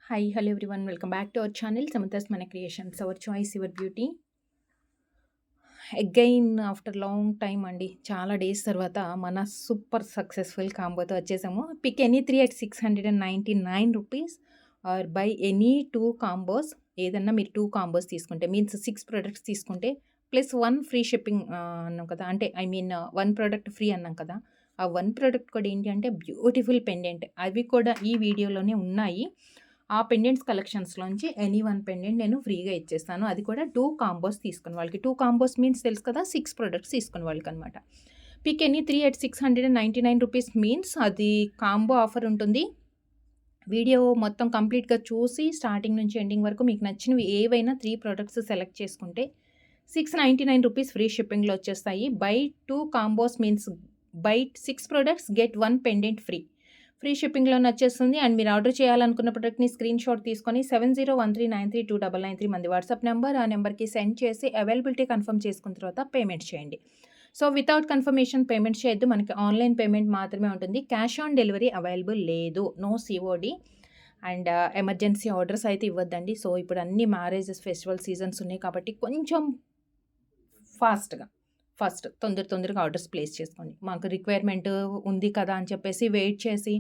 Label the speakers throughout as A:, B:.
A: Hi, hello everyone. Welcome back to our channel, Samantha's Mana Creations. Our choice, your beauty. Again after long time అండి. చాలా days తర్వాత మన super successful కాంబోతో వచ్చేసాము. Pick any 3 at 699 rupees or buy any 2 combos. ఏదన్నా మీరు 2 combos తీసుకుంటే means 6 products తీసుకుంటే ప్లస్ 1 ఫ్రీ షిప్పింగ్ అన్నాం కదా! అంటే ఐ మీన్ 1 ప్రొడక్ట్ ఫ్రీ అన్నాం కదా! ఆ 1 ప్రొడక్ట్ కూడా ఏంటి అంటే బ్యూటిఫుల్ పెండెంట్. అవి కూడా ఈ వీడియోలోనే ఉన్నాయి. ఆ పెండెంట్స్ కలెక్షన్స్‌లోంచి ఎనీ వన్ పెండెంట్ నేను ఫ్రీగా ఇచ్చేస్తాను. అది కూడా 2 కాంబోస్ తీసుకున్న వాళ్ళకి. 2 కాంబోస్ మీన్స్ తెలుసు కదా! 6 ప్రొడక్ట్స్ తీసుకున్న వాళ్ళకనమాట. Pick any 3 at 699 rupees means అది కాంబో ఆఫర్ ఉంటుంది. వీడియో మొత్తం కంప్లీట్‌గా చూసి స్టార్టింగ్ నుంచి ఎండింగ్ వరకు మీకు నచ్చినవి ఏవైనా 3 ప్రొడక్ట్స్ సెలెక్ట్ చేసుకుంటే 699 రూపీస్ ఫ్రీ షిప్పింగ్‌లో వచ్చేస్తాయి. Buy 2 combos means buy 6 products get 1 pendant free. Free షిప్పింగ్‌లోనే వచ్చేస్తుంది. అండ్ మీరు ఆర్డర్ చేయాలనుకున్న ప్రొడక్ట్‌ని స్క్రీన్ షాట్ తీసుకొని 7013932993 మంది వాట్సాప్ నెంబర్. ఆ నెంబర్‌కి సెండ్ చేసి అవైలబిలిటీ కన్ఫర్మ్ చేసుకున్న తర్వాత పేమెంట్ చేయండి. సో, వితౌట్ కన్ఫర్మేషన్ పేమెంట్ చేయొద్దు. మనకి ఆన్‌లైన్ పేమెంట్ మాత్రమే ఉంటుంది. క్యాష్ ఆన్ డెలివరీ అవైలబుల్ లేదు. No COD. And emergency orders అయితే ఇవ్వద్దండి. సో, ఇప్పుడు అన్ని మ్యారేజెస్, ఫెస్టివల్ సీజన్స్ ఉన్నాయి కాబట్టి కొంచెం తొందరగా ఆర్డర్స్ ప్లేస్ చేసుకోండి. మాకు రిక్వైర్మెంట్ ఉంది కదా అని చెప్పేసి వెయిట్ చేసి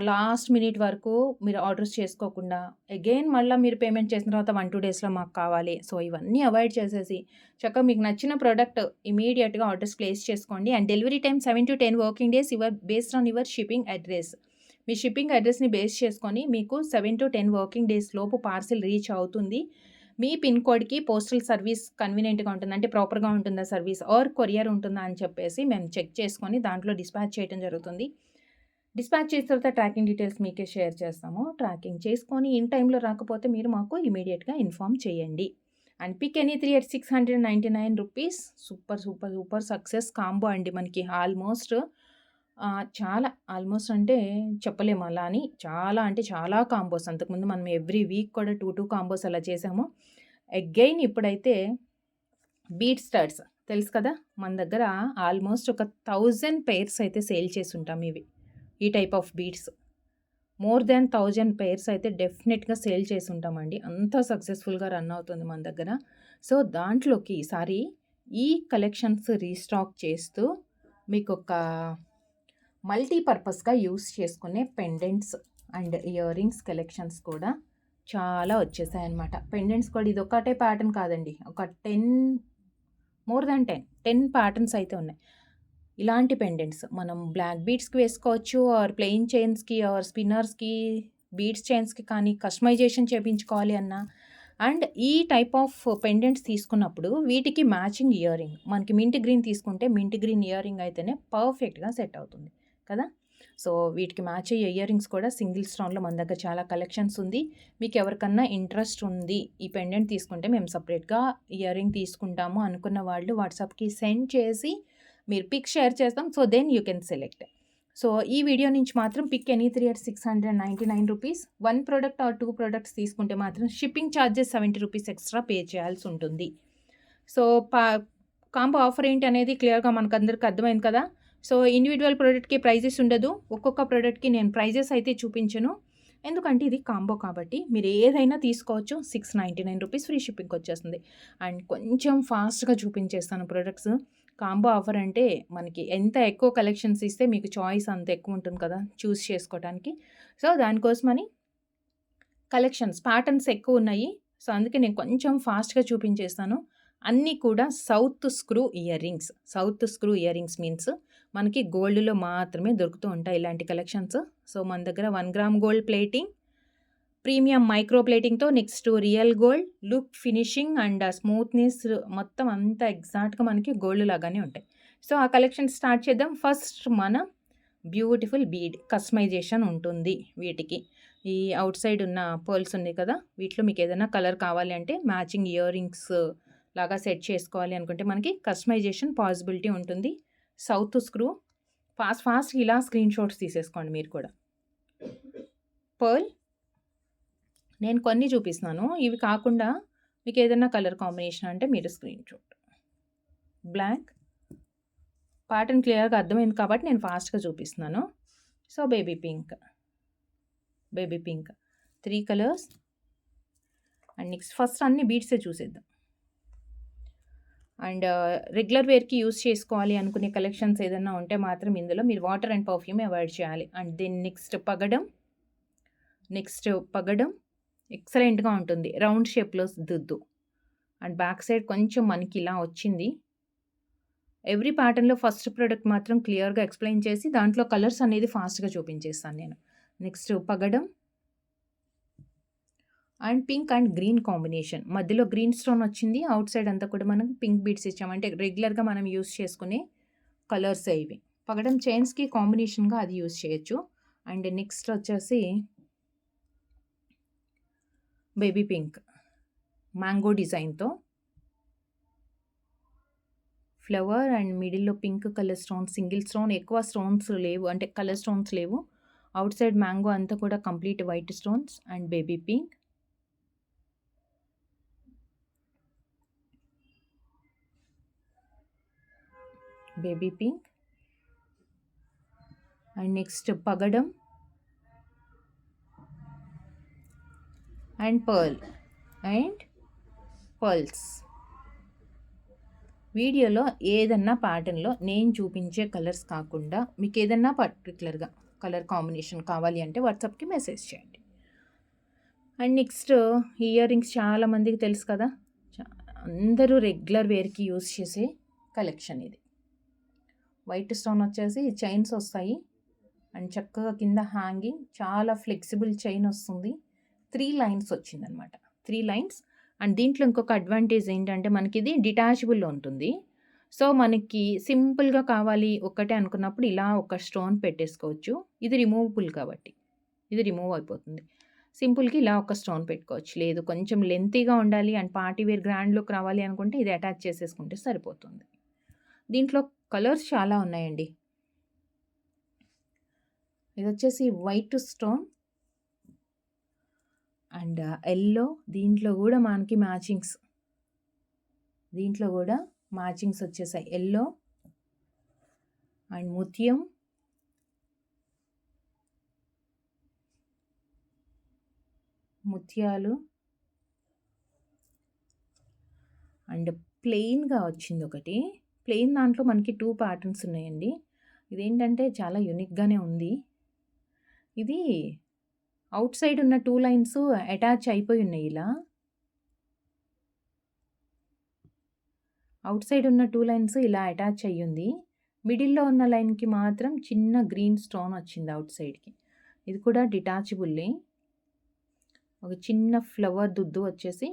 A: లాస్ట్ మినిట్ వరకు మీరు ఆర్డర్స్ చేసుకోకుండా అగైన్ మళ్ళీ మీరు పేమెంట్ చేసిన తర్వాత 1-2 డేస్‌లో మాకు కావాలి. సో, ఇవన్నీ అవాయిడ్ చేసేసి చక్కగా మీకు నచ్చిన ప్రోడక్ట్ ఇమ్మీడియేట్‌గా ఆర్డర్స్ ప్లేస్ చేసుకోండి. And delivery time 7-10 working days based on your shipping address. మీ షిప్పింగ్ అడ్రెస్‌ని బేస్ చేసుకొని మీకు 7-10 వర్కింగ్ డేస్ లోపు పార్సిల్ రీచ్ అవుతుంది. మీ పిన్ కోడ్‌కి పోస్టల్ సర్వీస్ కన్వీనియంట్‌గా ఉంటుందా? అంటే ప్రాపర్‌గా ఉంటుందా సర్వీస్ ఆర్ కొరియర్ ఉంటుందా అని చెప్పేసి మేము చెక్ చేసుకొని దాంట్లో డిస్పాచ్ చేయడం జరుగుతుంది. డిస్పాచ్ చేసిన తర్వాత ట్రాకింగ్ డీటెయిల్స్ మీకే షేర్ చేస్తాము. ట్రాకింగ్ చేసుకొని ఇన్ టైమ్‌లో రాకపోతే మీరు మాకు ఇమ్మీడియేట్‌గా ఇన్ఫార్మ్ చేయండి. And pick any 3 at 699 rupees. Super success combo అండి మనకి ఆల్మోస్ట్ చాలా ఆల్మోస్ట్ అంటే చెప్పలేము అలా అని. చాలా అంటే చాలా కాంబోస్. అంతకుముందు మనం ఎవ్రీ వీక్ కూడా 2 కాంబోస్ అలా చేసాము. అగైన్ ఇప్పుడైతే బీట్ స్టడ్స్ తెలుసు కదా! మన దగ్గర ఆల్మోస్ట్ ఒక 1000 పెయిర్స్ అయితే సేల్ చేసుంటాం ఇవి. ఈ type of beads. More than 1000 pairs అయితే డెఫినెట్‌గా సేల్ చేసుంటామండి. అంత సక్సెస్‌ఫుల్‌గా రన్ అవుతుంది మన దగ్గర. సో, దాంట్లోకి ఈసారి ఈ కలెక్షన్స్ రీస్టాక్ చేస్తూ మీకొక మల్టీపర్పస్‌గా యూజ్ చేసుకునే pendants and ear rings collections కూడా చాలా వచ్చేసాయన్నమాట. పెండెంట్స్ కూడా ఇదొక్కటే ప్యాటర్న్ కాదండి. ఒక 10 మోర్ దాన్ 10 ప్యాటర్న్స్ అయితే ఉన్నాయి. ఇలాంటి పెండెంట్స్ మనం బ్లాక్ బీడ్స్‌కి వేసుకోవచ్చు ఆర్ ప్లెయిన్ చైన్స్‌కి ఆర్ స్పిన్నర్స్‌కి, బీడ్స్ చైన్స్‌కి కానీ కస్టమైజేషన్ చేపించుకోవాలి అన్నా అండ్ ఈ టైప్ ఆఫ్ పెండెంట్స్ తీసుకున్నప్పుడు వీటికి మ్యాచింగ్ ఇయర్ రింగ్. మనకి మింట్ గ్రీన్ తీసుకుంటే మింట్ గ్రీన్ ఇయర్ రింగ్ అయితేనే పర్ఫెక్ట్‌గా సెట్ అవుతుంది కదా! సో, వీటికి మ్యాచ్ అయ్యే ఇయర్ రింగ్స్ కూడా సింగిల్ స్టోన్‌లో మన దగ్గర చాలా కలెక్షన్స్ ఉంది. మీకు ఎవరికన్నా ఇంట్రెస్ట్ ఉంది ఈ పెండెంట్ తీసుకుంటే మేము సెపరేట్‌గా ఇయర్ రింగ్ తీసుకుంటాము అనుకున్న వాళ్ళు వాట్సాప్‌కి సెండ్ చేసి మీరు పిక్ షేర్ చేస్తాం. So, then you can select. So, ఈ వీడియో నుంచి మాత్రం pick any 3 at 699 rupees. 1 product or 2 products తీసుకుంటే మాత్రం shipping charges 70 rupees extra pay చేయాల్సి ఉంటుంది. సో, కాంబో ఆఫర్ ఏంటి అనేది క్లియర్‌గా మనకందరికి అర్థమైంది కదా! సో, ఇండివిడ్యువల్ ప్రొడక్ట్‌కి ప్రైజెస్ ఉండదు. ఒక్కొక్క ప్రొడక్ట్‌కి నేను ప్రైజెస్ అయితే చూపించను. ఎందుకంటే ఇది కాంబో కాబట్టి మీరు ఏదైనా తీసుకోవచ్చు. 699 రూపీస్ ఫ్రీ షిప్పింగ్‌కి వచ్చేస్తుంది. అండ్ కొంచెం ఫాస్ట్‌గా చూపించేస్తాను ప్రొడక్ట్స్. కాంబో ఆఫర్ అంటే మనకి ఎంత ఎక్కువ కలెక్షన్స్ ఇస్తే మీకు చాయిస్ అంత ఎక్కువ ఉంటుంది కదా! చూస్ చేసుకోవటానికి. సో, దానికోసమని కలెక్షన్స్ ప్యాటర్న్స్ ఎక్కువున్నాయి. సో, అందుకే నేను కొంచెం ఫాస్ట్‌గా చూపించేస్తాను. అన్నీ కూడా south screw ear rings. South screw ear rings means మనకి గోల్డ్‌లో మాత్రమే దొరుకుతూ ఉంటాయి ఇలాంటి కలెక్షన్స్. సో, మన దగ్గర 1 gram gold plating, premium micro ప్లేటింగ్‌తో next real gold, look finishing and smoothness మొత్తం అంతా ఎగ్జాక్ట్‌గా మనకి గోల్డ్ లాగానే ఉంటాయి. సో, ఆ కలెక్షన్ స్టార్ట్ చేద్దాం. ఫస్ట్ మన బ్యూటిఫుల్ బీడ్ కస్టమైజేషన్ ఉంటుంది వీటికి. ఈ ఔట్ సైడ్ ఉన్న పర్ల్స్ ఉన్నాయి కదా! వీటిలో మీకు ఏదైనా కలర్ కావాలి అంటే మ్యాచింగ్ ఇయర్ రింగ్స్ లాగా సెట్ చేసుకోవాలి అనుకుంటే మనకి కస్టమైజేషన్ పాసిబిలిటీ ఉంటుంది. సౌత్ స్క్రూ ఫాస్ట్‌గా ఇలా స్క్రీన్ షాట్స్ తీసేసుకోండి మీరు కూడా. పర్ల్ నేను కొన్ని చూపిస్తున్నాను. ఇవి కాకుండా మీకు ఏదైనా కలర్ కాంబినేషన్ అంటే మీరు స్క్రీన్ షాట్. బ్లాక్ ప్యాటర్న్ క్లియర్‌గా అర్థమైంది కాబట్టి నేను ఫాస్ట్‌గా చూపిస్తున్నాను. So, baby pink. 3 colours. And next first అన్ని బీడ్సే చూసేద్దాం. అండ్ రెగ్యులర్ వేర్‌కి యూజ్ చేసుకోవాలి అనుకునే కలెక్షన్స్ ఏదన్నా ఉంటే మాత్రం ఇందులో మీరు వాటర్ అండ్ పర్ఫ్యూమ్ అవాయిడ్ చేయాలి. అండ్ దెన్ నెక్స్ట్ పగడం ఎక్సలెంట్‌గా ఉంటుంది. రౌండ్ షేప్‌లో దుద్దు. అండ్ బ్యాక్ సైడ్ కొంచెం మనకి ఇలా వచ్చింది. ఎవ్రీ ప్యాటర్న్‌లో ఫస్ట్ ప్రొడక్ట్ మాత్రం క్లియర్‌గా ఎక్స్‌ప్లెయిన్ చేసి దాంట్లో కలర్స్ అనేది ఫాస్ట్‌గా చూపించేస్తాను నేను. నెక్స్ట్ పగడం and pink and green combination. మధ్యలో గ్రీన్ స్టోన్ వచ్చింది. అవుట్ సైడ్ అంతా కూడా మనం పింక్ బీడ్స్ ఇచ్చాము. అంటే రెగ్యులర్‌గా మనం యూజ్ చేసుకునే కలర్సే ఇవి. పగడం చైన్స్‌కి కాంబినేషన్‌గా అది యూజ్ చేయొచ్చు. అండ్ నెక్స్ట్ వచ్చేసి బేబీ పింక్ మ్యాంగో డిజైన్‌తో ఫ్లవర్ అండ్ మిడిల్‌లో pink colour stone, single stone, ఎక్కువ స్టోన్స్ లేవు. అంటే కలర్ స్టోన్స్ లేవు. అవుట్ సైడ్ మ్యాంగో అంతా కూడా complete white stones and baby pink. And next పగడం అండ్ పర్ల్స్. వీడియోలో ఏదన్నా ప్యాటర్న్‌లో నేను చూపించే కలర్స్ కాకుండా మీకు ఏదన్నా పర్టిక్యులర్‌గా కలర్ కాంబినేషన్ కావాలి అంటే వాట్సాప్‌కి మెసేజ్ చేయండి. అండ్ నెక్స్ట్ ఇయర్ రింగ్స్ చాలామందికి తెలుసు కదా, అందరూ రెగ్యులర్ వేర్‌కి యూజ్ చేసే కలెక్షన్ ఇది. వైట్ స్టోన్ వచ్చేసి చైన్స్ వస్తాయి అండ్ చక్కగా కింద హ్యాంగింగ్, చాలా ఫ్లెక్సిబుల్ చైన్ వస్తుంది. 3 లైన్స్ వచ్చిందనమాట. 3 లైన్స్. అండ్ దీంట్లో ఇంకొక అడ్వాంటేజ్ ఏంటంటే మనకి ఇది డిటాచబుల్లో ఉంటుంది. సో మనకి సింపుల్గా కావాలి ఒక్కటే అనుకున్నప్పుడు ఇలా ఒక స్టోన్ పెట్టేసుకోవచ్చు. ఇది రిమూవబుల్ కాబట్టి ఇది రిమూవ్ అయిపోతుంది. సింపుల్‌గా ఇలా ఒక స్టోన్ పెట్టుకోవచ్చు. లేదు కొంచెం లెంతీగా ఉండాలి and party wear grand look రావాలి అనుకుంటే ఇది అటాచ్ చేసేసుకుంటే సరిపోతుంది. దీంట్లో కలర్స్ చాలా ఉన్నాయండి. ఇది వచ్చేసి వైట్ స్టోన్ అండ్ ఎల్లో. దీంట్లో కూడా మనకి మ్యాచింగ్స్ వచ్చేసాయి. ఎల్లో అండ్ ముత్యాలు అండ్ ప్లెయిన్‌గా వచ్చింది ఒకటి. ప్లెయిన్ దాంట్లో మనకి 2 ప్యాటర్న్స్ ఉన్నాయండి. ఇదేంటంటే చాలా యూనిక్‌గానే ఉంది. ఇది అవుట్ సైడ్ ఉన్న 2 లైన్స్ అటాచ్ అయిపోయి ఉన్నాయి ఇలా. అవుట్ సైడ్ ఉన్న 2 లైన్స్ ఇలా అటాచ్ అయ్యింది. మిడిల్‌లో ఉన్న లైన్‌కి మాత్రం చిన్న గ్రీన్ స్టోన్ వచ్చింది అవుట్ సైడ్‌కి. ఇది కూడా డిటాచబుల్లే. ఒక చిన్న ఫ్లవర్ దుద్దు వచ్చేసి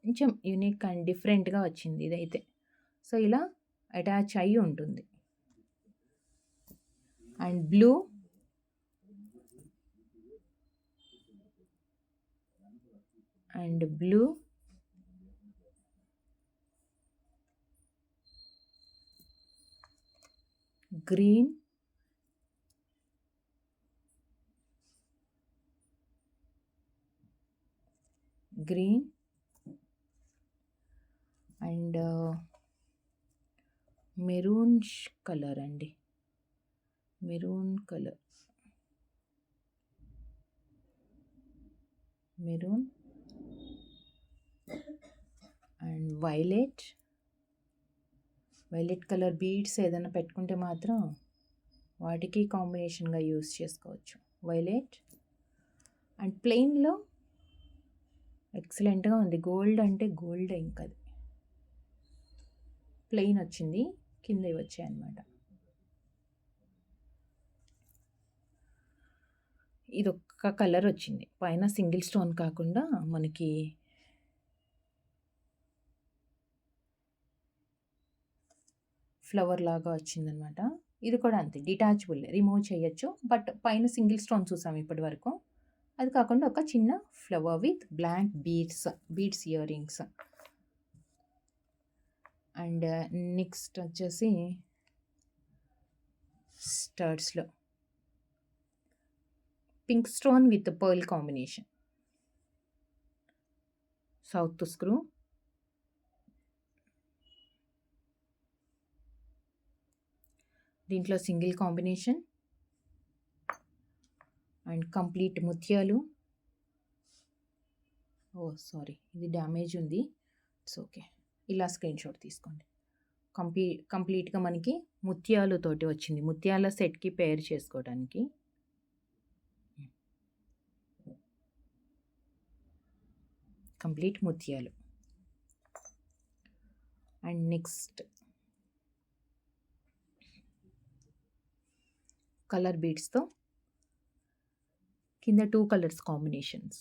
A: కొంచెం యూనిక్ అండ్ డిఫరెంట్‌గా వచ్చింది ఇదైతే. సో ఇలా అటాచ్ అయ్యి ఉంటుంది. And blue green and maroon colour అండి. Maroon and violet colour beads ఏదైనా పెట్టుకుంటే మాత్రం వాటికి కాంబినేషన్గా యూస్ చేసుకోవచ్చు. వైలెట్ అండ్ ప్లెయిన్‌లో ఎక్సలెంట్‌గా ఉంది. గోల్డ్ అంటే గోల్డ్ ఇంకా అది ప్లెయిన్ వచ్చింది. కింద వచ్చాయన్నమాట. ఇదొక్క కలర్ వచ్చింది. పైన సింగిల్ స్టోన్ కాకుండా మనకి ఫ్లవర్ లాగా వచ్చిందనమాట. ఇది కూడా అంతే డిటాచబుల్, రిమూవ్ చేయొచ్చు. బట్ పైన సింగిల్ స్టోన్ చూసాం ఇప్పటి వరకు. అది కాకుండా ఒక చిన్న flower with black beads earrings. And next వచ్చేసి స్టడ్స్లో pink stone with pearl combination. South screw దీంట్లో సింగిల్ కాంబినేషన్ అండ్ కంప్లీట్ ముత్యాలు. సారీ, ఇది డ్యామేజ్ ఉంది. It's okay. ఇలా స్క్రీన్ షాట్ తీసుకోండి. కంప్లీట్గా మనకి ముత్యాలతోటి వచ్చింది. ముత్యాల సెట్కి పేర్ చేసుకోవడానికి. కంప్లీట్ ముత్యాలు. అండ్ నెక్స్ట్ కలర్ బీడ్స్తో కింద 2 కలర్స్ కాంబినేషన్స్.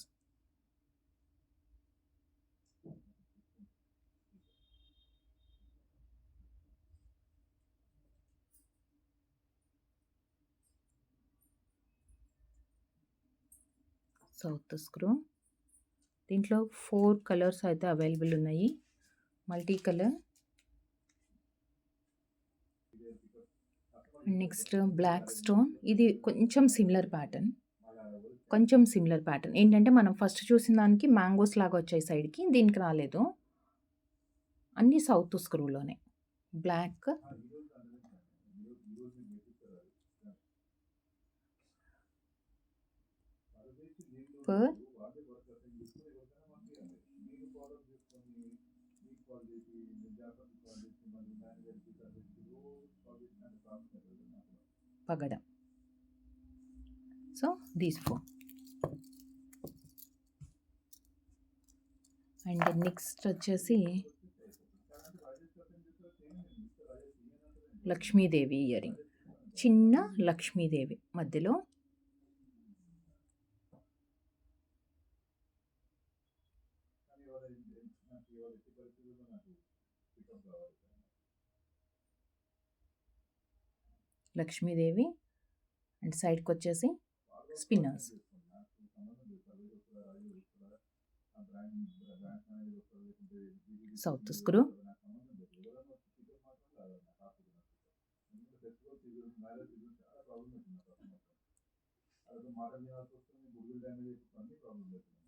A: South screw. దీంట్లో 4 కలర్స్ అయితే అవైలబుల్ ఉన్నాయి. Multi colour. Next black stone. ఇది కొంచెం సిమిలర్ ప్యాటర్న్. ఏంటంటే మనం ఫస్ట్ చూసిన దానికి మ్యాంగోస్ లాగా వచ్చాయి సైడ్కి, దీనికి రాలేదు. అన్నీ సౌత్ స్క్రూలోనే. బ్లాక్, పర్ల్, పగడం. So these 4. అండ్ నెక్స్ట్ వచ్చేసి లక్ష్మీదేవి ఇయర్ రింగ్. చిన్న లక్ష్మీదేవి మధ్యలో లక్ష్మీదేవి. అండ్ సైడ్కి వచ్చేసి spinners. South screw.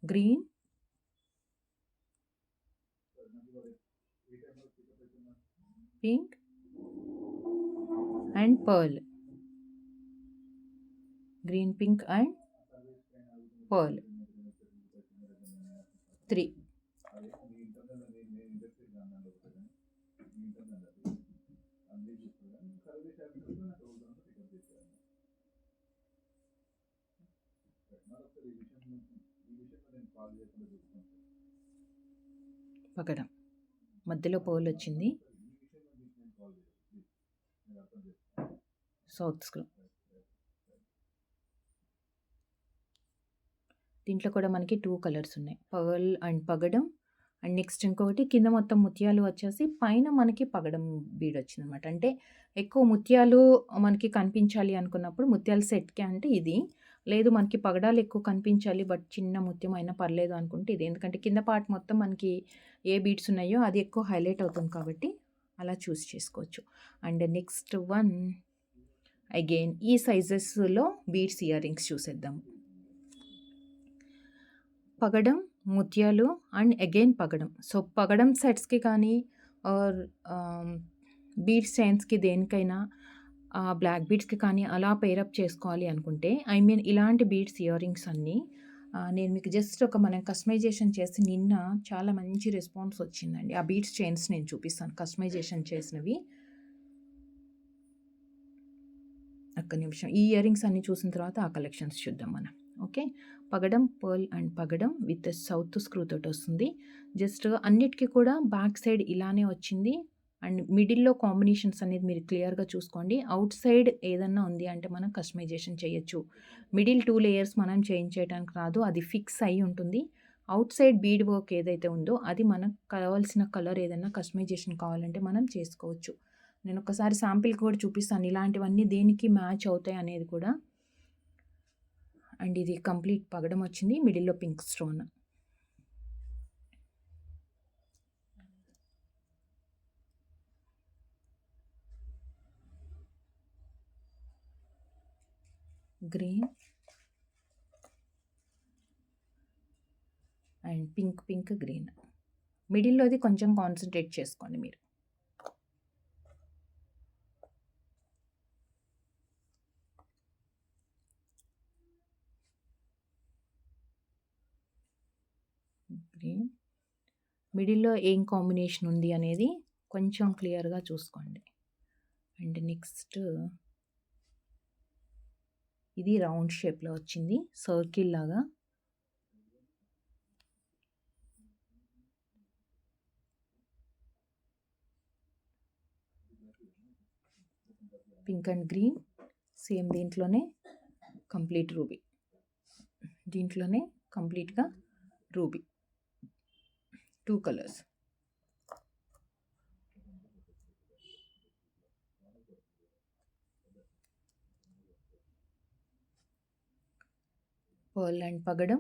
A: Green, pink and pearl. Green, pink and pearl. 3. పగడం మధ్యలో పర్ల్ వచ్చింది. South screw. దీంట్లో కూడా మనకి 2 కలర్స్ ఉన్నాయి, పర్ల్ అండ్ పగడం. అండ్ నెక్స్ట్ ఇంకొకటి కింద మొత్తం ముత్యాలు వచ్చేసి పైన మనకి పగడం బీడ్ వచ్చింది అనమాట. అంటే ఎక్కువ ముత్యాలు మనకి కనిపించాలి అనుకున్నప్పుడు ముత్యాల సెట్కి అంటే ఇది. లేదు మనకి పగడాలు ఎక్కువ కనిపించాలి బట్ చిన్న ముత్యం అయినా పర్లేదు అనుకుంటే ఇది. ఎందుకంటే కింద పార్ట్ మొత్తం మనకి ఏ బీడ్స్ ఉన్నాయో అది ఎక్కువ హైలైట్ అవుతుంది కాబట్టి అలా చూస్ చేసుకోవచ్చు. అండ్ నెక్స్ట్ వన్ అగైన్ ఈ సైజెస్లో బీడ్స్ ఇయర్ రింగ్స్ చూసేద్దాము. పగడం, ముత్యాలు అండ్ అగైన్ పగడం. సో పగడం సెట్స్కి కానీ ఆర్ బీడ్స్ చైన్స్కి దేనికైనా బ్లాక్ బీడ్స్కి కానీ అలా పేరప్ చేసుకోవాలి అనుకుంటే ఇలాంటి బీడ్స్ ఇయర్ రింగ్స్ అన్నీ నేను మీకు జస్ట్ మనం కస్టమైజేషన్ చేసి నిన్న చాలా మంచి రెస్పాన్స్ వచ్చిందండి. ఆ బీడ్స్ చైన్స్ నేను చూపిస్తాను కస్టమైజేషన్ చేసినవి. ఒక్క నిమిషం. ఈ ఇయర్ రింగ్స్ అన్నీ చూసిన తర్వాత ఆ కలెక్షన్స్ చూద్దాం మనం. ఓకే, పగడం, పర్ల్ అండ్ పగడం విత్ సౌత్ స్క్రూ తోటి వస్తుంది. జస్ట్ అన్నిటికీ కూడా బ్యాక్ సైడ్ ఇలానే వచ్చింది. అండ్ మిడిల్లో కాంబినేషన్స్ అనేది మీరు క్లియర్గా చూసుకోండి. అవుట్ సైడ్ ఏదన్నా ఉంది అంటే మనం కస్టమైజేషన్ చేయొచ్చు. మిడిల్ 2 లేయర్స్ మనం చేంజ్ చేయడానికి రాదు, అది ఫిక్స్ అయి ఉంటుంది. అవుట్ సైడ్ బీడ్ వర్క్ ఏదైతే ఉందో అది మనకు కావాల్సిన కలర్ ఏదైనా కస్టమైజేషన్ కావాలంటే మనం చేసుకోవచ్చు. నేను ఒకసారి శాంపిల్ కూడా చూపిస్తాను ఇలాంటివన్నీ దేనికి మ్యాచ్ అవుతాయి అనేది కూడా. అండ్ ఇది కంప్లీట్ పగడం వచ్చింది, మిడిల్లో pink stone. Green and pink green. మిడిల్లోది కొంచెం కాన్సన్ట్రేట్ చేసుకోండి మీరు. గ్రీన్ మిడిల్‌లో ఏం కాంబినేషన్ ఉంది అనేది కొంచెం క్లియర్‌గా చూసుకోండి. అండ్ నెక్స్ట్ ఇది రౌండ్ షేప్‌లో వచ్చింది. సర్కిల్ లాగా. పింక్ అండ్ గ్రీన్ సేమ్ దీంట్లోనే కంప్లీట్ రూబీ. దీంట్లోనే కంప్లీట్‌గా రూబీ. 2 కలర్స్. పర్ల్ అండ్ పగడం.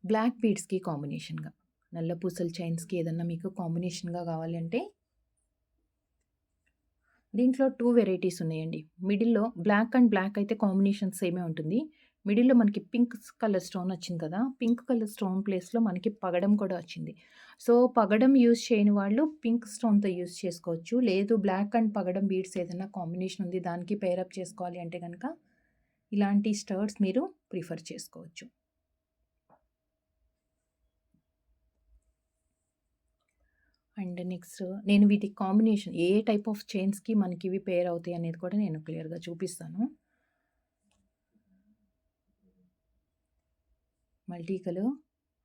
A: బ్లాక్ బీడ్స్‌కి కాంబినేషన్‌గా నల్ల పూసల చైన్స్‌కి ఏదన్నా మీకు కాంబినేషన్‌గా కావాలి అంటే దీంట్లో 2 వెరైటీస్ ఉన్నాయండి. మిడిల్‌లో బ్లాక్ అండ్ బ్లాక్ అయితే కాంబినేషన్ సేమే ఉంటుంది. మిడిల్‌లో మనకి పింక్ కలర్ స్టోన్ వచ్చింది కదా! పింక్ కలర్ స్టోన్ ప్లేస్‌లో మనకి పగడం కూడా వచ్చింది. సో, పగడం యూజ్ చేయని వాళ్ళు పింక్ స్టోన్‌తో యూజ్ చేసుకోవచ్చు. లేదు బ్లాక్ అండ్ పగడం బీడ్స్ ఏదైనా కాంబినేషన్ ఉంది దానికి పెయిర్ అప్ చేసుకోవాలి అంటే గనక ఇలాంటి స్టడ్స్ మీరు ప్రిఫర్ చేసుకోవచ్చు. అండ్ నెక్స్ట్ నేను వీటి కాంబినేషన్ ఏ టైప్ ఆఫ్ చైన్స్‌కి మనకి ఇవి పెయిర్ అవుతాయి అనేది కూడా నేను క్లియర్‌గా చూపిస్తాను. Multi colour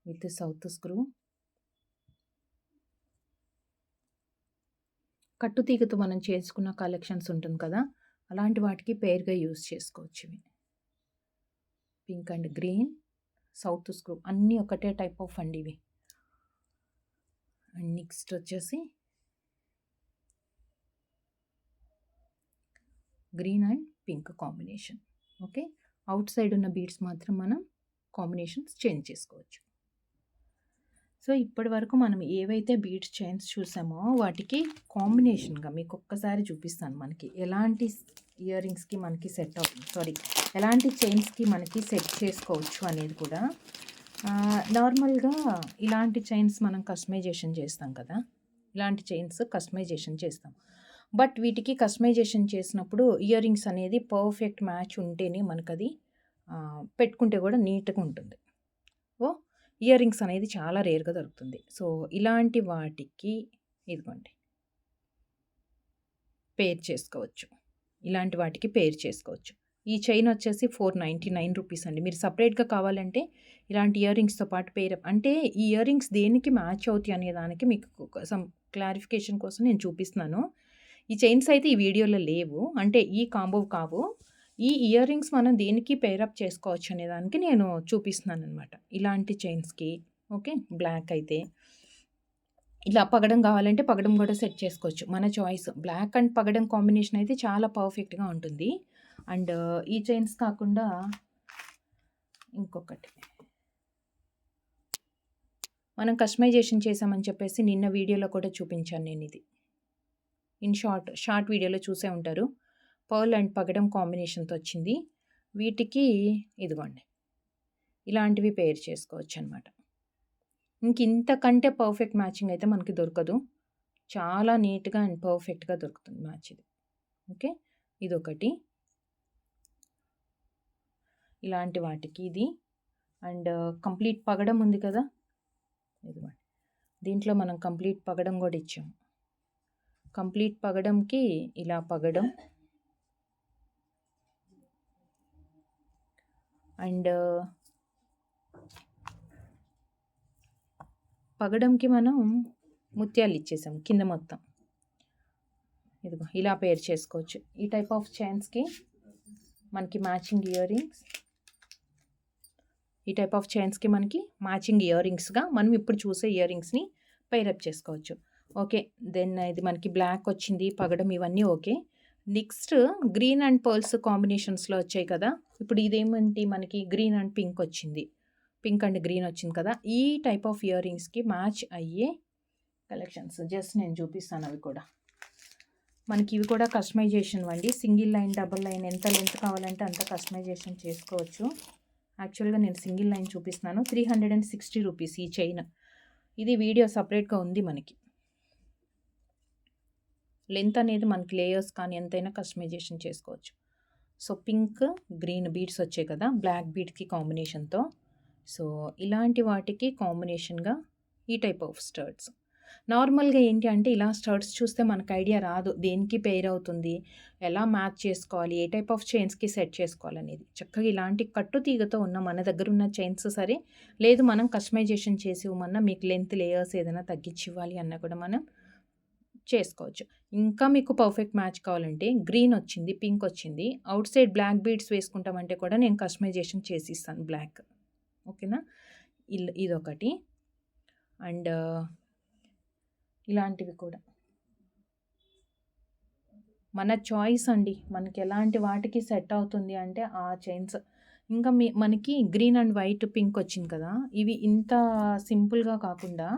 A: with south screw. కట్టుతీగతో మనం చేసుకున్న కలెక్షన్స్ ఉంటుంది కదా! అలాంటి వాటికి పెయిర్‌గా యూజ్ చేసుకోవచ్చు ఇవి. Pink and green, south screw అన్నీ ఒకటే టైప్ ఆఫ్ అండి ఇవి. అండ్ నెక్స్ట్ వచ్చేసి green and pink combination. Okay. Out side ఉన్న బీడ్స్ మాత్రం మనం కాంబినేషన్స్ చేంజ్ చేసుకోవచ్చు. సో, ఇప్పటి వరకు మనం ఏవైతే బీడ్స్ చైన్స్ చూసామో వాటికి కాంబినేషన్‌గా మీకు ఒక్కసారి చూపిస్తాను. మనకి ఎలాంటి ఇయర్ రింగ్స్‌కి మనకి సెట్ అవుతుంది. ఎలాంటి చైన్స్‌కి మనకి సెట్ చేసుకోవచ్చు అనేది కూడా. నార్మల్‌గా ఇలాంటి చైన్స్ మనం కస్టమైజేషన్ చేస్తాం కదా! ఇలాంటి చైన్స్ కస్టమైజేషన్ చేస్తాం. బట్ వీటికి కస్టమైజేషన్ చేసినప్పుడు ఇయర్ రింగ్స్ అనేది పర్ఫెక్ట్ మ్యాచ్ ఉంటేనే మనకది పెట్టుకుంటే కూడా నీట్‌గా ఉంటుంది. ఇయర్ రింగ్స్ అనేది చాలా రేర్‌గా దొరుకుతుంది. సో, ఇలాంటి వాటికి ఇదిగోండి పేర్ చేసుకోవచ్చు. ఇలాంటి వాటికి పేర్ చేసుకోవచ్చు. ఈ చైన్ వచ్చేసి 499 రూపీస్ అండి. మీరు సెపరేట్‌గా కావాలంటే ఇలాంటి ఇయర్ రింగ్స్‌తో పాటు పేర్ అంటే ఈ ఇయర్ రింగ్స్ దేనికి మ్యాచ్ అవుతాయి అనే దానికి మీకు సమ్ క్లారిఫికేషన్ కోసం నేను చూపిస్తున్నాను. ఈ చైన్స్ అయితే ఈ వీడియోలో లేవు. అంటే ఈ కాంబో కావు. ఈ ఇయర్ రింగ్స్ మనం దేనికి పెయిర్ అప్ చేసుకోవచ్చు అనే దానికి నేను చూపిస్తున్నాననమాట. ఇలాంటి చైన్స్‌కి ఓకే. బ్లాక్ అయితే ఇలా పగడం కావాలంటే పగడం కూడా సెట్ చేసుకోవచ్చు. మన చాయిస్. బ్లాక్ అండ్ పగడం కాంబినేషన్ అయితే చాలా పర్ఫెక్ట్‌గా ఉంటుంది. అండ్ ఈ చైన్స్ కాకుండా ఇంకొకటి మనం కస్టమైజేషన్ చేసామని చెప్పేసి నిన్న వీడియోలో కూడా చూపించాను నేనిది. ఇన్ షార్ట్ వీడియోలో చూసే ఉంటారు. పర్ల్ అండ్ పగడం కాంబినేషన్‌తో వచ్చింది. వీటికి ఇదిగోండి ఇలాంటివి పేర్ చేసుకోవచ్చనమాట. ఇంతకంటే పర్ఫెక్ట్ మ్యాచింగ్ అయితే మనకి దొరకదు. చాలా నీట్‌గా అండ్ పర్ఫెక్ట్‌గా దొరుకుతుంది మ్యాచ్ ఇది. ఓకే. ఇదొకటి. ఇలాంటి వాటికి ఇది. అండ్ కంప్లీట్ పగడం ఉంది కదా! ఇదిగోండి. దీంట్లో మనం కంప్లీట్ పగడం కూడా ఇచ్చాము. కంప్లీట్ పగడంకి ఇలా పగడం అండ్ పగడంకి మనం ముత్యాలు ఇచ్చేసాం కింద మొత్తం. ఇదిగో ఇలా పేర్ చేసుకోవచ్చు. ఈ టైప్ ఆఫ్ చైన్స్‌కి మనకి మ్యాచింగ్ ఇయర్ రింగ్స్. ఈ టైప్ ఆఫ్ చైన్స్‌కి మనకి మ్యాచింగ్ ఇయర్ రింగ్స్‌గా మనం ఇప్పుడు చూసే ఇయర్ రింగ్స్‌ని పెయిర్ అప్ చేసుకోవచ్చు. ఓకే. దెన్ ఇది మనకి బ్లాక్ వచ్చింది. పగడం ఇవన్నీ okay. Next green and pearls కాంబినేషన్స్‌లో వచ్చాయి కదా! ఇప్పుడు ఇదేంటి మనకి గ్రీన్ అండ్ పింక్ వచ్చింది. పింక్ అండ్ గ్రీన్ వచ్చింది కదా! ఈ టైప్ ఆఫ్ ఇయర్ రింగ్స్‌కి మ్యాచ్ అయ్యే కలెక్షన్స్ జస్ట్ నేను చూపిస్తాను అవి కూడా. మనకి ఇవి కూడా కస్టమైజేషన్ అండి. సింగిల్ లైన్, డబుల్ లైన్ ఎంత లెంత్ కావాలంటే అంత కస్టమైజేషన్ చేసుకోవచ్చు. యాక్చువల్‌గా నేను సింగిల్ లైన్ చూపిస్తున్నాను. 360 రూపీస్ ఈ చైన్. ఇది వీడియో సెపరేట్‌గా ఉంది మనకి. లెంత్ అనేది మనకి లేయర్స్ కానీ ఎంతైనా కస్టమైజేషన్ చేసుకోవచ్చు. సో పింక్ గ్రీన్ బీడ్స్ వచ్చాయి కదా బ్లాక్ బీడ్కి కాంబినేషన్తో. సో ఇలాంటి వాటికి కాంబినేషన్గా ఈ టైప్ ఆఫ్ స్టర్ట్స్. నార్మల్గా ఏంటి అంటే ఇలా స్టర్ట్స్ చూస్తే మనకు ఐడియా రాదు దేనికి పెయిర్ అవుతుంది, ఎలా మ్యాచ్ చేసుకోవాలి, ఏ టైప్ ఆఫ్ చైన్స్కి సెట్ చేసుకోవాలనేది. చక్కగా ఇలాంటి కట్టు తీగతో ఉన్న మన దగ్గర ఉన్న చైన్స్ సరే, లేదు మనం కస్టమైజేషన్ చేసి ఇవ్వమన్నా మీకు లెంత్ లేయర్స్ ఏదైనా తగ్గించి ఇవ్వాలి అన్నా కూడా మనం చేసుకోవచ్చు. ఇంకా మీకు పర్ఫెక్ట్ మ్యాచ్ కావాలంటే గ్రీన్ వచ్చింది, పింక్ వచ్చింది, అవుట్ సైడ్ బ్లాక్ బీడ్స్ వేసుకుంటామంటే కూడా నేను కస్టమైజేషన్ చేసి ఇస్తాను బ్లాక్. ఓకేనా, ఇదొకటి. అండ్ ఇలాంటివి కూడా మన చాయిస్ అండి, మనకి ఎలాంటి వాటికి సెట్ అవుతుంది అంటే ఆ చైన్స్. ఇంకా మనకి గ్రీన్ అండ్ వైట్ పింక్ వచ్చింది కదా, ఇవి ఇంత సింపుల్గా కాకుండా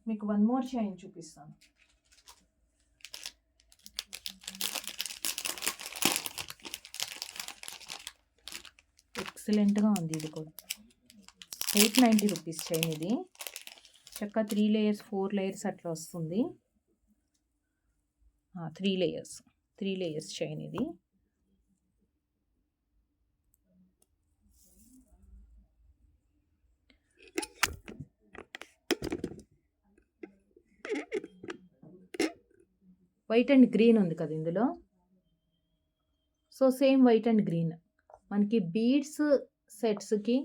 A: మీకు వన్ మోర్ చైన్ చూపిస్తాను. ఎక్సలెంట్గా ఉంది ఇది కూడా. 890 రూపీస్ చైన్ ఇది. చక్కగా 3 లేయర్స్ 4 లేయర్స్ అట్లా వస్తుంది. 3 లేయర్స్ చైన్ ఇది. వైట్ అండ్ గ్రీన్ ఉంది కదా ఇందులో. So same white and green మనకి బీడ్స్ సెట్స్కి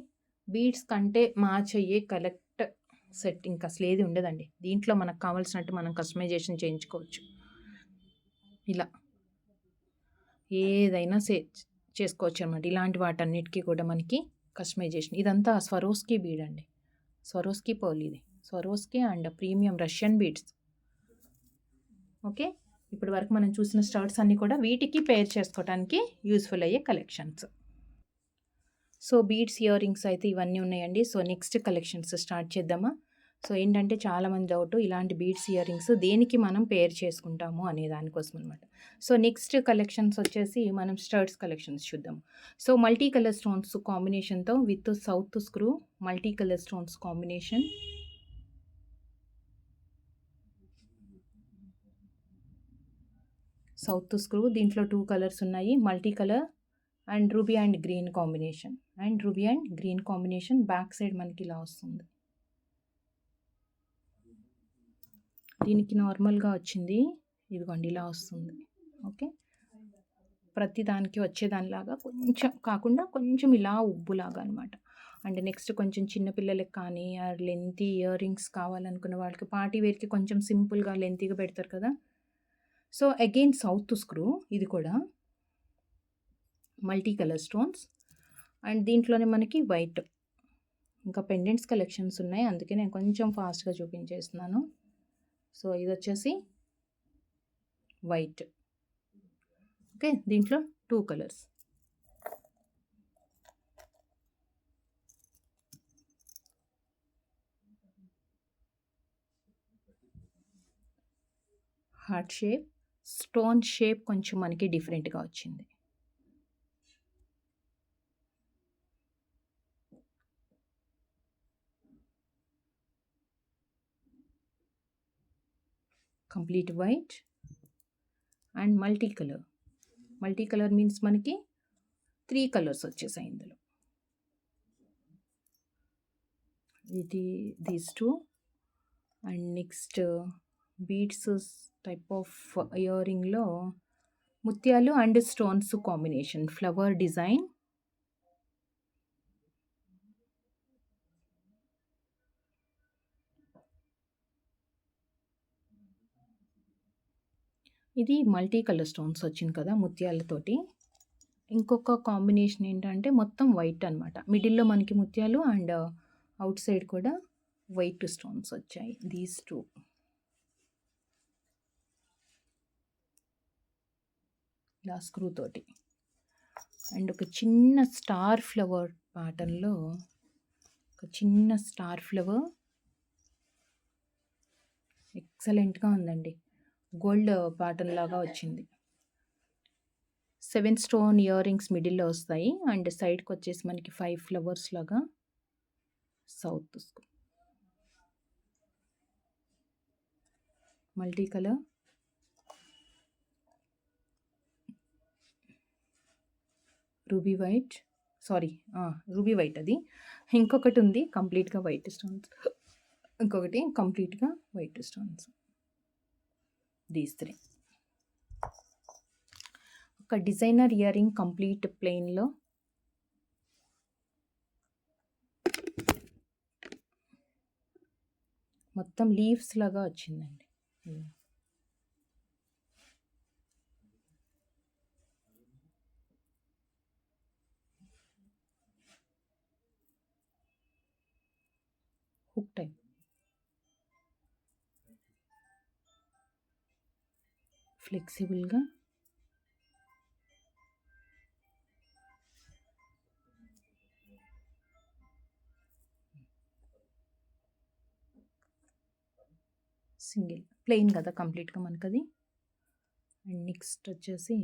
A: బీడ్స్ కంటే మ్యాచ్ అయ్యే కరెక్ట్ సెట్ ఇంకా అసలు ఏది ఉండదండి. దీంట్లో మనకు కావాల్సినట్టు మనం కస్టమైజేషన్ చేయించుకోవచ్చు. ఇలా ఏదైనా చేసుకోవచ్చు అనమాట. ఇలాంటి వాటన్నిటికీ కూడా మనకి కస్టమైజేషన్. ఇదంతా స్వరోస్కీ బీడ్ అండి, స్వరోస్కీ పర్ల్ ఇది. Swarovski and premium Russian beads. Okay, ఇప్పటి వరకు మనం చూసిన స్టర్ట్స్ అన్నీ కూడా వీటికి పేర్ చేసుకోవడానికి యూస్ఫుల్ అయ్యే collections. So beads ear rings అయితే ఇవన్నీ ఉన్నాయండి. సో నెక్స్ట్ కలెక్షన్స్ స్టార్ట్ చేద్దామా. సో ఏంటంటే చాలామంది డౌట్ ఇలాంటి బీడ్స్ ఇయర్ రింగ్స్ దేనికి మనం పేర్ చేసుకుంటాము అనే దానికోసం అనమాట. సో నెక్స్ట్ కలెక్షన్స్ వచ్చేసి మనం స్టర్ట్స్ కలెక్షన్స్ చూద్దాం. సో మల్టీ కలర్ స్టోన్స్ కాంబినేషన్తో with south screw multi colour stones combination. South screw దీంట్లో 2 కలర్స్ ఉన్నాయి, multi colour and ruby and green combination. Back side మనకి ఇలా వస్తుంది. దీనికి నార్మల్గా వచ్చింది ఇదిగోండి ఇలా వస్తుంది. ఓకే, ప్రతి దానికి వచ్చేదానిలాగా కొంచెం కాకుండా కొంచెం ఇలా ఉబ్బులాగా అనమాట. అండ్ నెక్స్ట్ కొంచెం చిన్నపిల్లలకి కానీ లెంతీ ఇయర్ రింగ్స్ కావాలనుకున్న వాళ్ళకి పార్టీ వేర్కి కొంచెం సింపుల్గా లెంతీగా పెడతారు కదా. సో అగైన్ సౌత్ స్క్రూ ఇది కూడా మల్టీ కలర్ స్టోన్స్ అండ్ దీంట్లోనే మనకి వైట్. ఇంకా పెండెంట్స్ కలెక్షన్స్ ఉన్నాయి, అందుకే నేను కొంచెం ఫాస్ట్గా చూపించేస్తున్నాను. సో ఇది వచ్చేసి వైట్. ఓకే, దీంట్లో 2 colours. Heart shape, stone shape కొంచెం మనకి డిఫరెంట్గా వచ్చింది. Complete white and multi colour means మనకి 3 కలర్స్ వచ్చేసాయి ఇందులో. ఇది these 2 and next beads type of year రింగ్లో ముత్యాలు and stones combination flower design. ఇది మల్టీ కలర్ స్టోన్స్ వచ్చింది కదా ముత్యాలతోటి. ఇంకొక కాంబినేషన్ ఏంటంటే మొత్తం వైట్ అనమాట. మిడిల్లో మనకి ముత్యాలు అండ్ అవుట్ సైడ్ కూడా వైట్ స్టోన్స్ వచ్చాయి. దీస్ 2 ఇలా స్క్రూ తోటి అండ్ ఒక చిన్న స్టార్ ఫ్లవర్ ప్యాటర్న్లో ఒక చిన్న స్టార్ ఫ్లవర్ ఎక్సలెంట్గా ఉందండి. గోల్డ్ ప్యాటర్న్ లాగా వచ్చింది. 7 స్టోన్ ఇయర్ రింగ్స్ మిడిల్లో వస్తాయి అండ్ సైడ్కి వచ్చేసి మనకి 5 ఫ్లవర్స్ లాగా south screw multi colour. Ruby white, sorry ruby white అది. ఇంకొకటి ఉంది కంప్లీట్గా వైట్ స్టోన్స్, ఇంకొకటి కంప్లీట్గా వైట్ స్టోన్స్. దీస్ 3. ఒక డిజైనర్ ఇయర్ రింగ్ కంప్లీట్ ప్లెయిన్లో మొత్తం లీవ్స్ లాగా వచ్చిందండి. హుక్ టైప్, ఫ్లెక్సిబుల్గా సింగిల్ ప్లెయిన్ కదా కంప్లీట్గా మనకది. అండ్ నెక్స్ట్ వచ్చేసి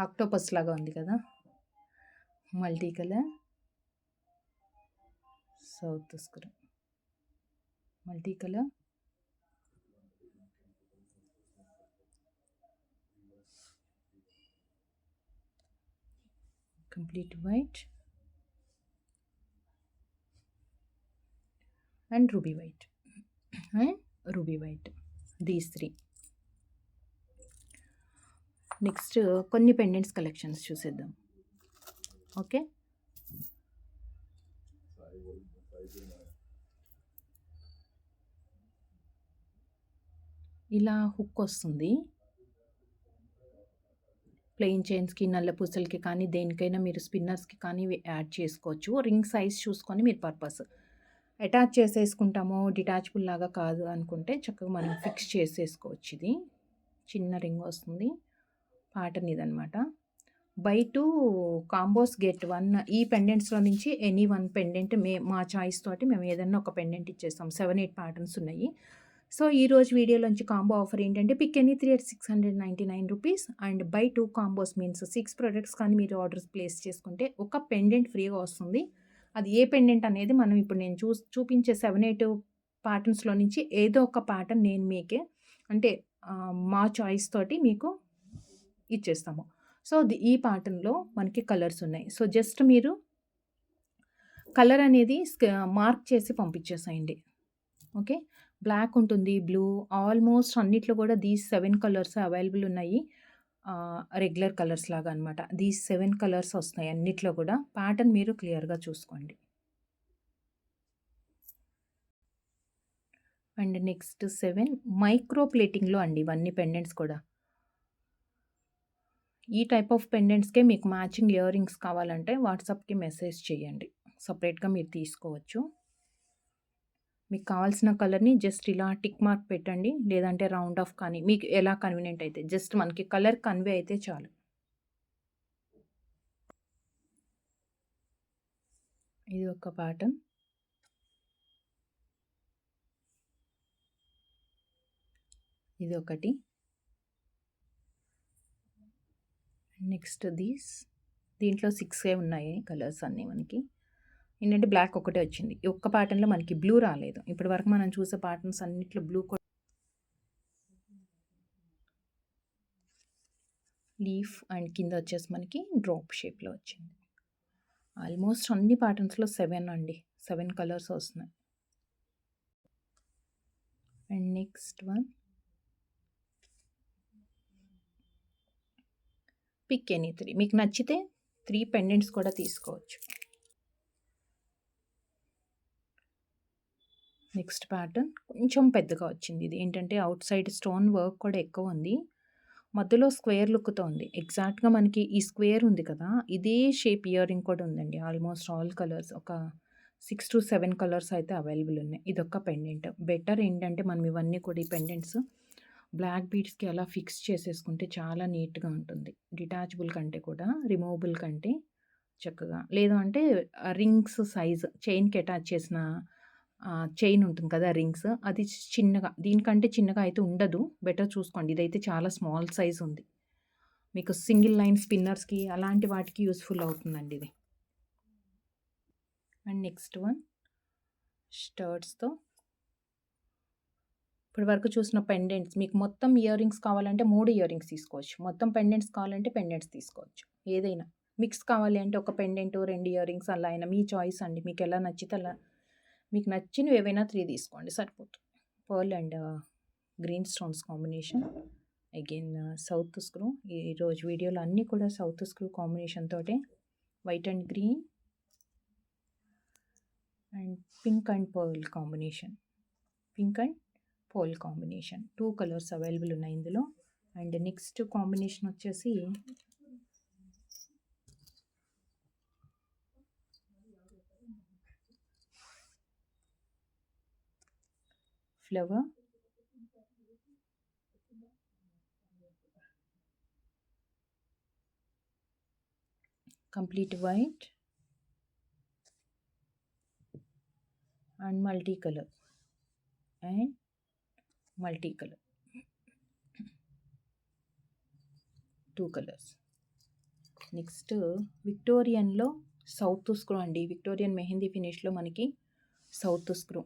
A: ఆక్టోపస్ లాగా ఉంది కదా, multi colour south screw, multi colour complete white and ruby white these 3. Next కొన్ని పెండెంట్స్ కలెక్షన్స్ చూసేద్దాం. ఓకే, ఇలా హుక్ వస్తుంది. ప్లెయిన్ చైన్స్కి, నల్ల పూసలకి కానీ దేనికైనా మీరు స్పిన్నర్స్కి కానీ యాడ్ చేసుకోవచ్చు. రింగ్ సైజ్ చూసుకొని మీరు పర్పస్ అటాచ్ చేసేసుకుంటాము, డిటాచబుల్ లాగా కాదు అనుకుంటే చక్కగా మనం ఫిక్స్ చేసేసుకోవచ్చు. ఇది చిన్న రింగ్ వస్తుంది, ప్యాటర్న్ ఇదనమాట. By 2 combos get 1. ఈ పెండెంట్స్లో నుంచి ఎనీ 1 పెండెంట్ మా చాయిస్ తోటి మేము ఏదన్నా ఒక పెండెంట్ ఇచ్చేస్తాం. 7-8 ప్యాటర్న్స్ ఉన్నాయి. సో ఈరోజు వీడియోలోంచి కాంబో ఆఫర్ ఏంటంటే pick any 3 at 699 rupees and buy 2 combos means 6 products కానీ మీరు ఆర్డర్స్ ప్లేస్ చేసుకుంటే ఒక పెండెంట్ ఫ్రీగా వస్తుంది. అది ఏ పెండెంట్ అనేది మనం ఇప్పుడు నేను చూపించే 7-8 ప్యాటర్న్స్లో నుంచి ఏదో ఒక ప్యాటర్న్ నేను మీకే అంటే మా చాయిస్ తోటి మీకు ఇచ్చేస్తాము. సో ఈ ప్యాటర్న్లో మనకి కలర్స్ ఉన్నాయి. సో జస్ట్ మీరు కలర్ అనేది మార్క్ చేసి పంపించేసేయండి. ఓకే, బ్లాక్ ఉంటుంది, బ్లూ, ఆల్మోస్ట్ అన్నిట్లో కూడా దీస్ 7 కలర్స్ అవైలబుల్ ఉన్నాయి. రెగ్యులర్ కలర్స్ లాగా అనమాట. దీస్ 7 కలర్స్ వస్తున్నాయి అన్నిట్లో కూడా. ప్యాటర్న్ మీరు క్లియర్గా చూసుకోండి. అండ్ నెక్స్ట్ 7 మైక్రో ప్లేటింగ్లో అండి ఇవన్నీ పెండెంట్స్ కూడా. ఈ టైప్ ఆఫ్ పెండెంట్స్కే మీకు మ్యాచింగ్ ఇయర్ రింగ్స్ కావాలంటే వాట్సాప్కి మెసేజ్ చేయండి, సపరేట్గా మీరు తీసుకోవచ్చు. మీకు కావాల్సిన కలర్ని జస్ట్ ఇలా టిక్ మార్క్ పెట్టండి, లేదంటే రౌండ్ ఆఫ్ కానీ మీకు ఎలా కన్వీనియంట్ అయితే, జస్ట్ మనకి కలర్ కన్వే అయితే చాలు. ఇది ఒక ప్యాటర్న్, ఇది ఒకటి. నెక్స్ట్ దీంట్లో 6 ఉన్నాయి కలర్స్ అన్నీ మనకి. ఏంటంటే బ్లాక్ ఒకటే వచ్చింది. ఈ ఒక్క ప్యాటర్న్లో మనకి బ్లూ రాలేదు. ఇప్పటి వరకు మనం చూసే ప్యాటర్న్స్ అన్నిట్లో బ్లూ లీఫ్ అండ్ కింద వచ్చేసి మనకి డ్రాప్ షేప్లో వచ్చింది. ఆల్మోస్ట్ అన్ని ప్యాటర్న్స్లో 7 అండి, 7 కలర్స్ వస్తున్నాయి. And next one pick any 3. మీకు నచ్చితే 3 పెండెంట్స్ కూడా తీసుకోవచ్చు. నెక్స్ట్ ప్యాటర్న్ కొంచెం పెద్దగా వచ్చింది. ఇది ఏంటంటే అవుట్ సైడ్ స్టోన్ వర్క్ కూడా ఎక్కువ ఉంది, మధ్యలో స్క్వేర్ లుక్తో ఉంది. ఎగ్జాక్ట్గా మనకి ఈ స్క్వేర్ ఉంది కదా, ఇదే షేప్ ఇయర్ రింగ్ కూడా ఉందండి. ఆల్మోస్ట్ ఆల్ కలర్స్ ఒక 6 to 7 కలర్స్ అయితే అవైలబుల్ ఉన్నాయి. ఇదొక పెండెంట్. బెటర్ ఏంటంటే మనం ఇవన్నీ కూడా ఈ పెండెంట్స్ బ్లాక్ బీడ్స్కి అలా ఫిక్స్ చేసేసుకుంటే చాలా నీట్గా ఉంటుంది. డిటాచబుల్ కంటే కూడా రిమూవబుల్ కంటే చక్కగా, లేదు అంటే రింగ్స్ సైజ్ చైన్కి అటాచ్ చేసిన చైన్ ఉంటుంది కదా రింగ్స్, అది చిన్నగా, దీనికంటే చిన్నగా అయితే ఉండదు. బెటర్ చూసుకోండి. ఇదైతే చాలా స్మాల్ సైజ్ ఉంది. మీకు సింగిల్ లైన్ స్పిన్నర్స్కి అలాంటి వాటికి యూస్ఫుల్ అవుతుందండి ఇది. అండ్ నెక్స్ట్ వన్ స్టర్ట్స్తో ఇప్పటి వరకు చూసిన పెండెంట్స్ మీకు మొత్తం ఇయర్ రింగ్స్ కావాలంటే 3 ఇయర్ రింగ్స్ తీసుకోవచ్చు. మొత్తం పెండెంట్స్ కావాలంటే పెండెంట్స్ తీసుకోవచ్చు. ఏదైనా మిక్స్ కావాలి అంటే ఒక పెండెంట్ 2 ఇయర్ రింగ్స్ అలా అయినా మీ చాయిస్ అండి. మీకు ఎలా నచ్చితే అలా మీకు నచ్చినవి ఏవైనా 3 తీసుకోండి సరిపోతుంది. Pearl and green stones combination. Again south screw. ఈరోజు వీడియోలో అన్నీ కూడా సౌత్ స్క్రూ కాంబినేషన్ తోటే white and green and pink and pearl combination. Pink and pearl combination 2 colours available ఉన్నాయి ఇందులో. అండ్ నెక్స్ట్ కాంబినేషన్ వచ్చేసి flower, complete white and multi colour and multi colour 2 colours. Next విక్టోరియన్లో south screw అండి. Victorian mehndi ఫినిష్లో మనకి south screw.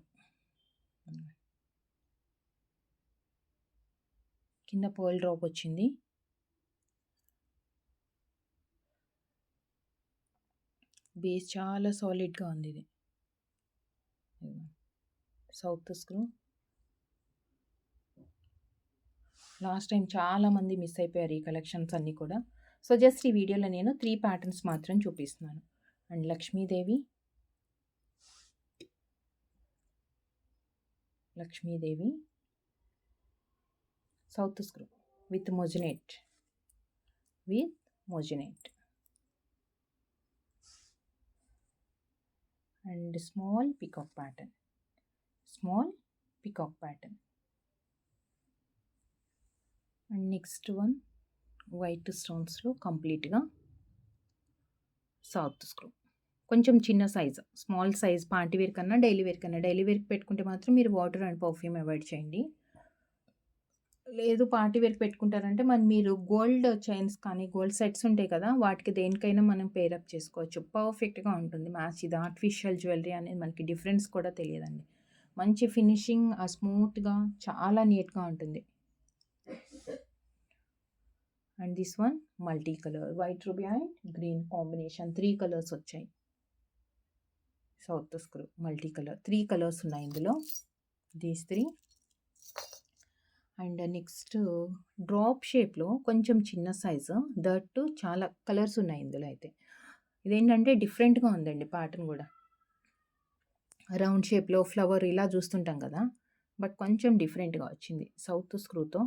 A: కింద pearl drop వచ్చింది. Base చాలా సాలిడ్గా ఉంది ఇది. South screw. లాస్ట్ టైం చాలామంది మిస్ అయిపోయారు ఈ కలెక్షన్స్ అన్నీ కూడా. సో జస్ట్ ఈ వీడియోలో నేను 3 ప్యాటర్న్స్ మాత్రం చూపిస్తున్నాను. And Lakshmidevi, south screw with మొజినేట్ and small peacock pattern. And next one white స్టోన్స్లో కంప్లీట్గా సౌత్ స్క్రూ. కొంచెం చిన్న size, small size party wear కన్నా డైలీ వేర్కి పెట్టుకుంటే మాత్రం మీరు వాటర్ అండ్ పర్ఫ్యూమ్ అవాయిడ్ చేయండి. లేదు పార్టీ వేర్కి పెట్టుకుంటారంటే మీరు గోల్డ్ చైన్స్ కానీ గోల్డ్ సెట్స్ ఉంటాయి కదా, వాటికి దేనికైనా మనం పేరప్ చేసుకోవచ్చు. పర్ఫెక్ట్గా ఉంటుంది మ్యాచ్. ఇది ఆర్టిఫిషియల్ జ్యువెలరీ అనేది మనకి డిఫరెన్స్ కూడా తెలియదండి. మంచి ఫినిషింగ్, స్మూత్గా చాలా నీట్గా ఉంటుంది. And this one multi colour white ruby and green combination. 3 colours వచ్చాయి. South screw multi colour 3 colours ఉన్నాయి ఇందులో. దీస్ 3. అండ్ నెక్స్ట్ డ్రాప్ షేప్లో కొంచెం చిన్న సైజు, దట్ చాలా కలర్స్ ఉన్నాయి ఇందులో. అయితే ఇదేంటంటే డిఫరెంట్గా ఉందండి ప్యాటర్న్ కూడా. రౌండ్ షేప్లో ఫ్లవర్ ఇలా చూస్తుంటాం కదా, బట్ కొంచెం డిఫరెంట్గా వచ్చింది సౌత్ స్క్రూతో.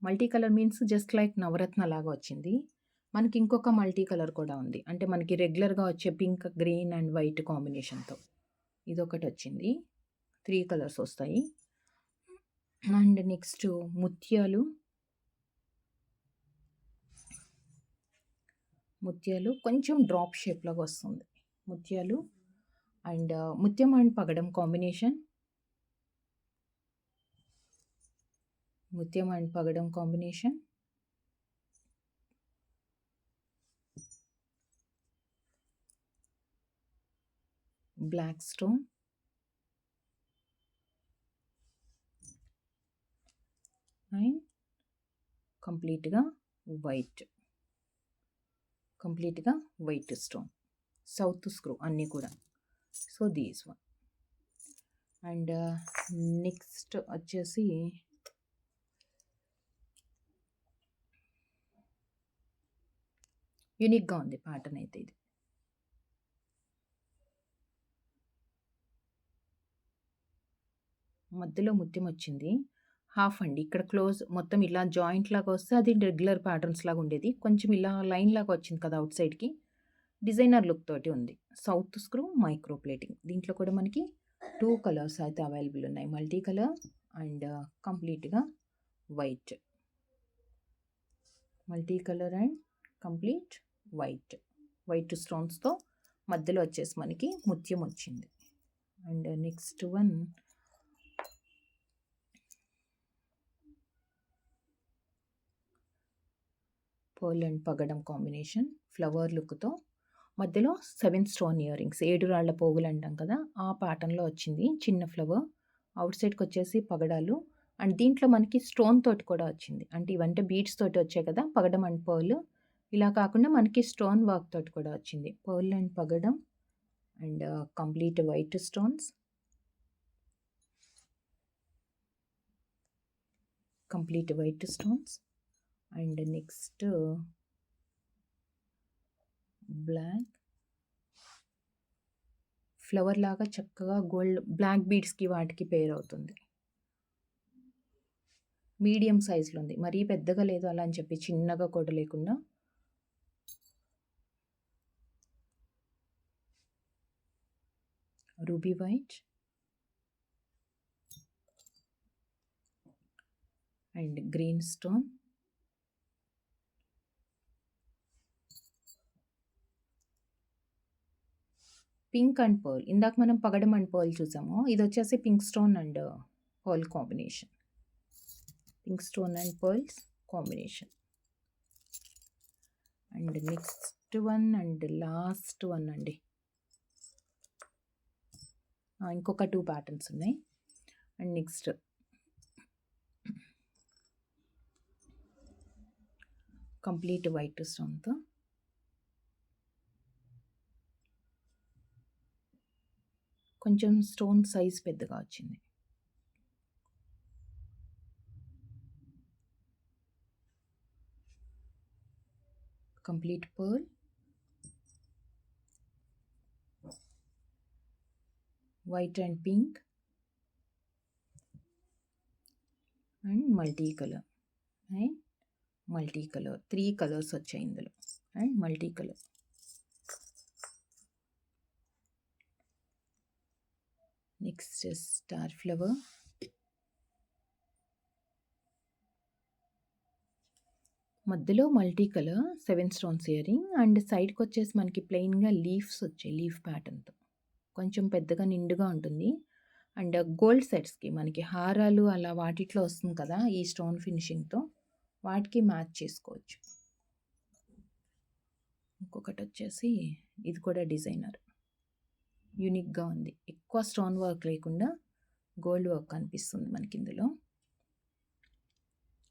A: Multi colour means just like navaratna లాగా వచ్చింది. మనకి ఇంకొక మల్టీ కలర్ కూడా ఉంది. అంటే మనకి రెగ్యులర్గా వచ్చే పింక్, గ్రీన్ అండ్ వైట్ కాంబినేషన్తో ఇదొకటి వచ్చింది. 3 కలర్స్ వస్తాయి. అండ్ నెక్స్ట్ ముత్యాలు కొంచెం డ్రాప్ షేప్ లాగా వస్తుంది. ముత్యాలు అండ్ ముత్యం అండ్ పగడం కాంబినేషన్. బ్లాక్ స్టోన్ అండ్ కంప్లీట్గా వైట్ స్టోన్. సౌత్ స్క్రూ అన్నీ కూడా. So these one. And next వచ్చేసి యూనిక్గా ఉంది ప్యాటర్న్ అయితే. ఇది మధ్యలో ముత్యం వచ్చింది. హాఫ్ అండి. ఇక్కడ క్లోజ్ మొత్తం ఇలా జాయింట్ లాగా వస్తే అది రెగ్యులర్ ప్యాటర్న్స్ లాగా ఉండేది. కొంచెం ఇలా లైన్ లాగా వచ్చింది కదా అవుట్ సైడ్కి, డిజైనర్ లుక్ తోటి ఉంది. South screw micro plating. దీంట్లో కూడా మనకి 2 కలర్స్ అయితే అవైలబుల్ ఉన్నాయి. మల్టీ కలర్ అండ్ కంప్లీట్గా white. Multi colour and complete white స్టోన్స్తో మధ్యలో వచ్చేసి మనకి ముత్యం వచ్చింది. And next one pearl and పగడం కాంబినేషన్. ఫ్లవర్ లుక్తో మధ్యలో 7 స్టోన్ ఇయర్ రింగ్స్ 7 రాళ్ల పోగులు అంటాం కదా, ఆ ప్యాటర్న్‌లో వచ్చింది. చిన్న ఫ్లవర్. అవుట్ సైడ్‌కొచ్చేసి పగడాలు. అండ్ దీంట్లో మనకి స్టోన్ తోటి కూడా వచ్చింది. అంటే ఇవంటే బీడ్స్ తోటి వచ్చాయి కదా! పగడం అండ్ పర్ల్. ఇలా కాకుండా మనకి స్టోన్ వర్క్ తోటి కూడా వచ్చింది. పర్ల్ అండ్ పగడం and complete white stones. Complete white stones. And next black flower లాగా చక్కగా గోల్డ్ బ్లాక్ బీడ్స్‌కి వాటికి పేర్ అవుతుంది. మీడియం సైజ్‌లో ఉంది. మరీ పెద్దగా లేదు అలా అని చెప్పి చిన్నగా కూడా లేకుండా. Ruby white and green stone. Pink and pearl. ఇందాక మనం పగడం అండ్ పర్ల్ చూసాము. ఇది వచ్చేసి pink stone and pearl combination. Pink stone and pearls combination. And next one and last one అండి. ఇంకొక 2 ప్యాటర్న్స్ ఉన్నాయి. అండ్ నెక్స్ట్ కంప్లీట్ వైట్ స్టోన్తో కొంచెం స్టోన్ సైజ్ పెద్దగా వచ్చింది. Complete pearl, white and pink and multi colour. 3 colours వచ్చాయి ఇందులో. And multi colour. Next star flower. మధ్యలో multi colour 7 stones ear ring and సైడ్కి వచ్చేసి మనకి ప్లెయిన్గా లీఫ్స్ వచ్చాయి. లీఫ్ ప్యాటర్న్తో కొంచెం పెద్దగా నిండుగా ఉంటుంది. అండ్ గోల్డ్ సెట్స్కి మనకి హారాలు అలా వాటిట్లో వస్తుంది కదా ఈ స్టోన్ ఫినిషింగ్తో, వాటికి మ్యాచ్ చేసుకోవచ్చు. ఇంకొకటి వచ్చేసి ఇది కూడా డిజైనర్ యూనిక్గా ఉంది. ఎక్కువ స్టోన్ వర్క్ లేకుండా గోల్డ్ వర్క్ కనిపిస్తుంది మనకి ఇందులో.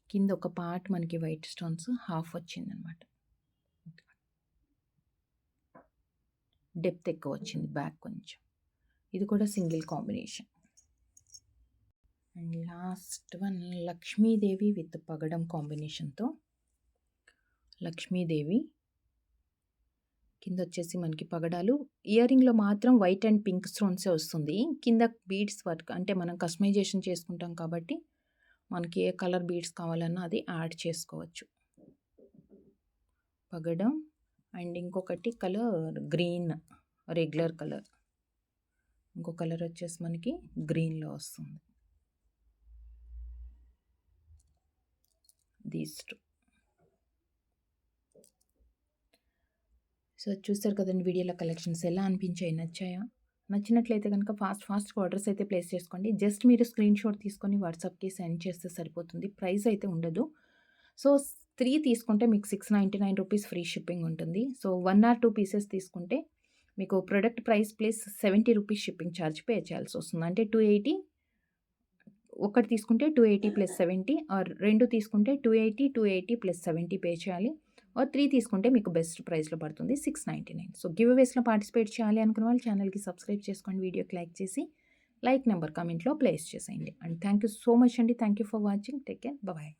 A: కింద ఒక పార్ట్ మనకి వైట్ స్టోన్స్ హాఫ్ వచ్చిందనమాట. డెప్త్ ఎక్కువ వచ్చింది బ్యాక్ కొంచెం. ఇది కూడా single combination. And last one Lakshmidevi with పగడం కాంబినేషన్తో. లక్ష్మీదేవి కింద వచ్చేసి మనకి పగడాలు. ఇయర్ రింగ్లో మాత్రం వైట్ అండ్ పింక్ స్టోన్సే వస్తుంది. కింద బీడ్స్ వర్క్ అంటే మనం కస్టమైజేషన్ చేసుకుంటాం కాబట్టి మనకి ఏ కలర్ బీడ్స్ కావాలన్నా అది యాడ్ చేసుకోవచ్చు. పగడం అండ్ ఇంకొకటి కలర్ గ్రీన్ రెగ్యులర్ కలర్. ఇంకో కలర్ వచ్చేసి మనకి గ్రీన్లో వస్తుంది. These two. సో చూస్తారు కదండి వీడియోలో కలెక్షన్స్ ఎలా అనిపించాయి, నచ్చాయా? నచ్చినట్లయితే కనుక ఫాస్ట్గా ఆర్డర్స్ అయితే ప్లేస్ చేసుకోండి. జస్ట్ మీరు స్క్రీన్ షాట్ తీసుకొని వాట్సాప్కి సెండ్ చేస్తే సరిపోతుంది. ప్రైస్ అయితే ఉండదు. సో 3 తీసుకుంటే మీకు 699 రూపీస్ ఫ్రీ షిప్పింగ్ ఉంటుంది. సో 1 or 2 పీసెస్ తీసుకుంటే మీకు product price plus 70 rupees shipping charge pay చేయాల్సి వస్తుంది. అంటే 280. ఒకటి తీసుకుంటే 280 ప్లస్ 70, ఆర్ 2 తీసుకుంటే 280 ప్లస్ 70 పే చేయాలి. ఆర్ 3 తీసుకుంటే మీకు బెస్ట్ ప్రైస్లో పడుతుంది 699. సో గివ్ అవేస్లో పార్టిసిపేట్ చేయాలి అనుకున్న వాళ్ళు ఛానల్కి సబ్స్క్రైబ్ చేసుకోండి, వీడియోకి లైక్ చేసి లైక్ నెంబర్ కామెంట్లో ప్లేస్ చేసేయండి. And thank you so much అండి. Thank you for watching. Take care. Bye.